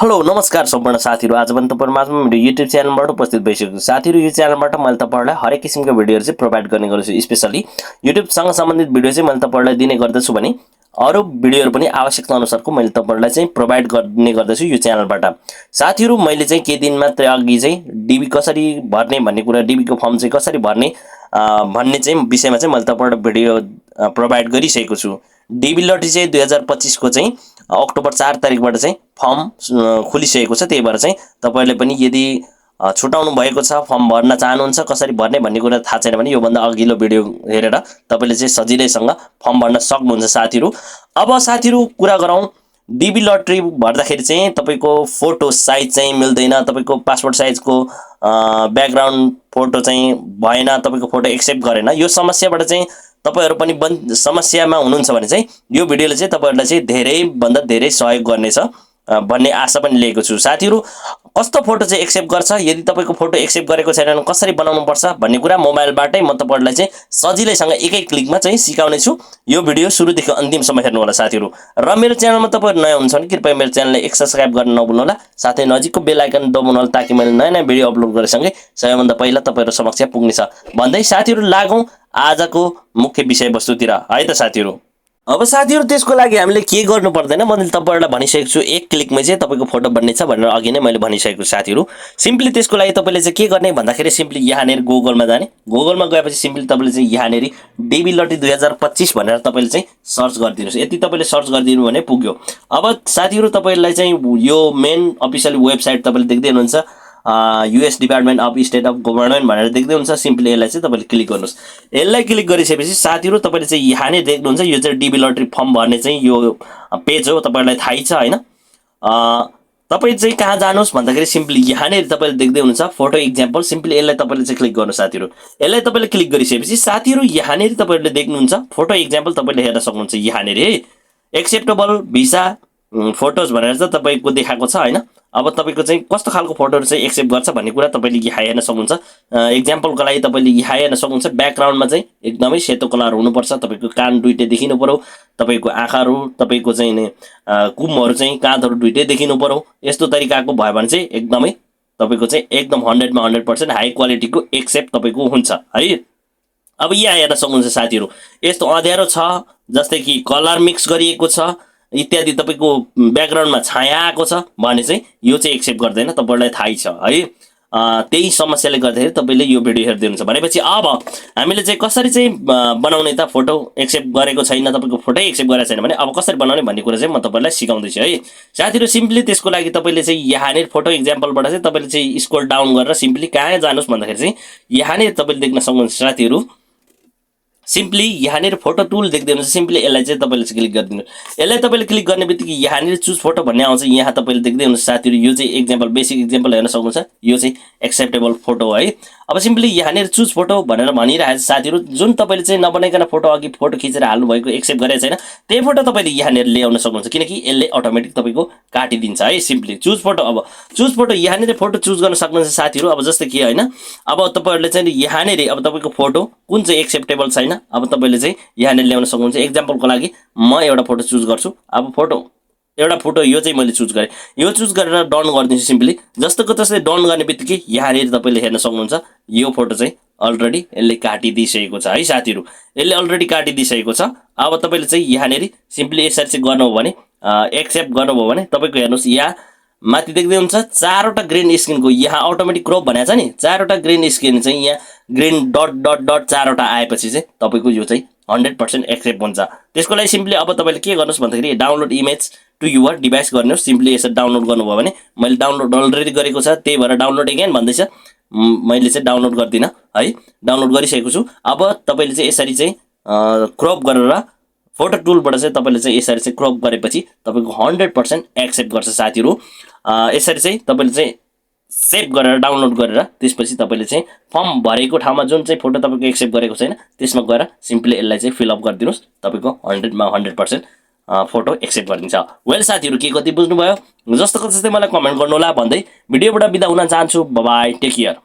Hello नमस्कार सम्पूर्ण साथीहरु आज पनि तपाईहरुमाझमा मेरो युट्युब च्यानलबाट उपस्थित भइसकेको छु। साथीहरु यो च्यानलबाट मैले तपाईहरुलाई हरेक किसिमको भिडियोहरु चाहिँ प्रोभाइड गर्ने गर्छु। स्पेशली युट्युबसँग सम्बन्धित भिडियो चाहिँ मैले तपाईहरुलाई दिने गर्दछु भने अरु भिडियोहरु पनि आवश्यकता अनुसारको मैले तपाईहरुलाई चाहिँ प्रोभाइड गर्ने गर्दछु यो च्यानलबाट। साथीहरु मैले चाहिँ केही दिन मात्र अघि चाहिँ डीबी कसरी भर्ने भन्ने कुरा डीबी को फर्म चाहिँ कसरी भर्ने भन्ने चाहिँ विषयमा चाहिँ मैले तपाईहरुलाई भिडियो प्रोभाइड गरिसकेको छु। डीबी लटरी चाहिँ 2025 को चाहिँ अक्टोबर 4 तारिखबाट चाहिँ फर्म खुलिसकेको छ। त्यही भएर चाहिँ तपाईहरुले पनि यदि छुटाउनु भएको छ फर्म भर्न चाहनुहुन्छ कसरी भर्ने भन्ने कुरा थाहा छैन भने यो भन्दा अघिल्लो भिडियो हेरेर तपाईले चाहिँ सजिलैसँग फर्म भर्न सक्नुहुन्छ साथीहरु। अब साथीहरु कुरा गरौँ डीबी लटरी भर्दाखेरि चाहिँ तपाईको फोटो साइज चाहिँ मिल्दैन, तपाईको पासपोर्ट साइजको ब्याकग्राउन्ड फोटो चाहिँ भएन, तपाईको फोटो एक्सेप्ट गरेन। यो समस्याबाट चाहिँ तपाईहरु पनि समस्यामा हुनुहुन्छ भने चाहिँ यो भिडियोले चाहिँ तपाईहरुलाई चाहिँ धेरै भन्दा धेरै सहयोग गर्नेछ भन्ने आशा पनि लिएको छु। साथीहरु कस्तो फोटो चाहिँ एक्सेप्ट गर्छ, यदि तपाईको फोटो एक्सेप्ट गरेको छैन भने कसरी बनाउनु पर्छ भन्ने कुरा मोबाइलबाटै म तपाईहरुलाई चाहिँ सजिलैसँग एकै क्लिकमा चाहिँ सिकाउने छु। यो भिडियो सुरुदेखि अन्तिमसम्म हेर्नु होला साथीहरु। र मेरो च्यानलमा तपाईहरु नयाँ हुनुहुन्छ भने कृपया मेरो च्यानललाई एक सब्स्क्राइब गर्न नभुल्नु होला, साथै नजिकको बेल आइकन दबाउनु होला ताकि मैले नयाँ नयाँ भिडियो अपलोड गरेसँगै सबैभन्दा पहिला तपाईहरु समक्ष पुग्नेछ भन्दै साथीहरु लागौं आजको मुख्य विषयवस्तुतिर है त साथीहरु। अब साथीहरु त्यसको लागि हामीले के गर्नु पर्दैन मैले तपाईहरुलाई भनिसकेको छु। एक क्लिकमै चाहिँ तपाईको फोटो बन्नेछ भनेर अघि नै मैले भनिसकेको छु साथीहरु। सिम्पली त्यसको लागि तपाईले चाहिँ के गर्ने भन्दाखेरि सिम्पली यहाँनेर गुगलमा जाने, गुगलमा गएपछि सिम्पली तपाईले चाहिँ यहाँनेर डीबी लटरी 2025 भनेर तपाईले चाहिँ सर्च गरिदिनुस्। यति तपाईले सर्च गरिदिनु भने पुग्यो। अब साथीहरु तपाईहरुलाई चाहिँ यो मेन अफिसियल वेबसाइट तपाईले देख्दै हुनुहुन्छ US department of state of government भनेर देख्दै हुन्छ। सिम्पली यसलाई चाहिँ तपाईले क्लिक गर्नुस्। यसलाई क्लिक गरिसकेपछि साथीहरु तपाईले चाहिँ यहाँले देख्नुहुन्छ यो चाहिँ डीबी लटरी फर्म भर्ने चाहिँ यो पेज हो, तपाईहरुलाई थाहै छ हैन। तपाई चाहिँ कहाँ जानुस् भन्दाखेरि सिम्पली यहाँले तपाईले देख्दै हुनुहुन्छ फोटो एक्जाम्पल। सिम्पली यसलाई तपाईले चाहिँ क्लिक गर्नुस् साथीहरु। यसलाई तपाईले क्लिक गरिसकेपछि साथीहरु यहाँले तपाईहरुले देख्नुहुन्छ फोटो एक्जाम्पल तपाईले हेर्न सक्नुहुन्छ। यहाँले है एक्सेप्टेबल भिसा फोटोज भनेर चाहिँ तपाईको देखाएको छ हैन। अब तपाईको चाहिँ कस्तो खालको फोटोहरु चाहिँ एक्सेप्ट गर्छ भन्ने कुरा तपाईले यहाँ हेर्न सक्नुहुन्छ। एक्जाम्पलको लागि तपाईले यहाँ हेर्न सक्नुहुन्छ ब्याकग्राउन्डमा चाहिँ एकदमै सेतो कलर हुनुपर्छ, तपाईको कान दुईटै देखिनु पर्यो, तपाईको आँखाहरु तपाईको चाहिँ नि कुमहरु चाहिँ काँधहरु दुईटै देखिनु पर्यो। यस्तो तरिकाको भयो भने चाहिँ एकदमै तपाईको चाहिँ एकदम 100 मा 100% हाई क्वालिटीको एक्सेप्ट तपाईको हुन्छ है। अब यहाँ हेर्न सक्नुहुन्छ साथीहरु यस्तो अँध्यारो छ जस्तै कि कलर मिक्स गरिएको छ इत्यादि, तपाईको ब्याकग्राउन्डमा छाया आएको छ भने चाहिँ यो चाहिँ एक्सेप्ट गर्दैन, तपाईहरुलाई थाहै छ है। त्यही समस्याले गर्दाखेरि तपाईले यो भिडियो हेर्दै हुनुहुन्छ भनेपछि अब हामीले चाहिँ कसरी चाहिँ बनाउने त फोटो एक्सेप्ट गरेको छैन, तपाईको फोटो एक्सेप्ट गरेको छैन भने अब कसरी बनाउने भन्ने कुरा चाहिँ म तपाईलाई सिकाउँदै छु है साथीहरु। सिम्पली त्यसको लागि तपाईले चाहिँ यहाँनेर फोटो एक्जाम्पलबाट चाहिँ तपाईले चाहिँ स्क्रोल डाउन गरेर सिम्पली कहाँ जानुस् भन्दाखेरि चाहिँ यहाँनेर तपाईले देख्न सक्नुहुन्छ साथीहरु। सिम्पली यहाँनेर फोटो टुल देख्दै हुनुहुन्छ। सिम्पली यसलाई चाहिँ तपाईले चाहिँ क्लिक गरिदिनु। यसलाई तपाईले क्लिक गर्ने बित्तिकै यहाँनेर चुज फोटो भन्ने आउँछ। यहाँ तपाईले देख्दै हुनुहुन्छ साथीहरु यो चाहिँ एक्जाम्पल बेसिक एक्जाम्पल हेर्न सक्नुहुन्छ। यो चाहिँ एक्सेप्टेबल फोटो हो है। अब सिम्पली यहाँनेर चुज फोटो भनेर भनिरहेको छ साथीहरु। जुन तपाईले चाहिँ नबनाइकन फोटो अघि फोटो खिचेर हाल्नु भएको एक्सेप्ट गरेको छैन त्यही फोटो तपाईले यहाँनेर ल्याउन सक्नुहुन्छ किनकि यसले अटोमेटिक तपाईको काटिदिन्छ है। सिम्पली चुज फोटो, अब चुज फोटो यहाँनेर फोटो चुज गर्न सक्नुहुन्छ साथीहरु। अब जस्तै कि हैन अब तपाईहरुले चाहिँ यहाँनेर अब तपाईको फोटो कुन चाहिँ एक्सेप्टेबल छैन अब तपाईले चाहिँ यहाँनेर ल्याउन सक्नुहुन्छ। एक्जाम्पलको लागि म एउटा फोटो चुज गर्छु। अब एउटा फोटो यो चाहिँ मैले चुज गरेँ, यो चुज गरेर डन गरिदिन्छु। सिम्पली जस्तोको तस्तै डन गर्ने बित्तिकै यहाँनेर तपाईले हेर्न सक्नुहुन्छ यो फोटो चाहिँ अलरेडी यसले काटिदिइसकेको छ है साथीहरु। यसले अलरेडी काटिदिइसकेको छ। अब तपाईले चाहिँ यहाँनेर सिम्पली यसरी चाहिँ गर्नुभयो भने एक्सेप्ट गर्नुभयो भने तपाईको हेर्नुस् यहाँ माथि देख्दै हुन्छ चारवटा ग्रीन स्क्रिनको यहाँ अटोमेटिक क्रप भनेको छ नि, चारवटा ग्रीन स्क्रिन चाहिँ यहाँ ग्रीन डट डट डट चारवटा आएपछि चाहिँ तपाईको यो चाहिँ 100% एक्सेप्ट हुन्छ। त्यसको लागि सिम्पली अब तपाईले के गर्नुस् भन्दाखेरि download image to your device गर्नुस्। सिम्पली यसरी डाउनलोड गर्नुभयो भने मैले डाउनलोड अलरेडी गरेको छ त्यही भएर डाउनलोड अगेन भन्दैछ, मैले चाहिँ डाउनलोड गर्दिन है। डाउनलोड गरिसकेको छु। अब तपाईले चाहिँ यसरी चाहिँ क्रप गरेर फोटो टुलबाट चाहिँ तपाईले चाहिँ यसरी चाहिँ क्रप गरेपछि तपाईको 100% एक्सेप्ट गर्छ साथीहरु। यसरी चाहिँ तपाईले चाहिँ सेभ गरेर डाउनलोड गरेर त्यसपछि तपाईले चाहिँ फर्म भरेको ठाउँमा जुन चाहिँ फोटो तपाईको एक्सेप्ट गरेको छैन त्यसमा गएर सिम्पली यसलाई चाहिँ फिल अप गरिदिनुस्। तपाईको 100 मा 100% फोटो एक्सेप्ट गरिन्छ। वेल साथीहरु के कति बुझ्नु भयो जस्तो मलाई कमेन्ट गर्नु होला भन्दै भिडियोबाट बिदा हुन चाहन्छु। Bye bye, take care.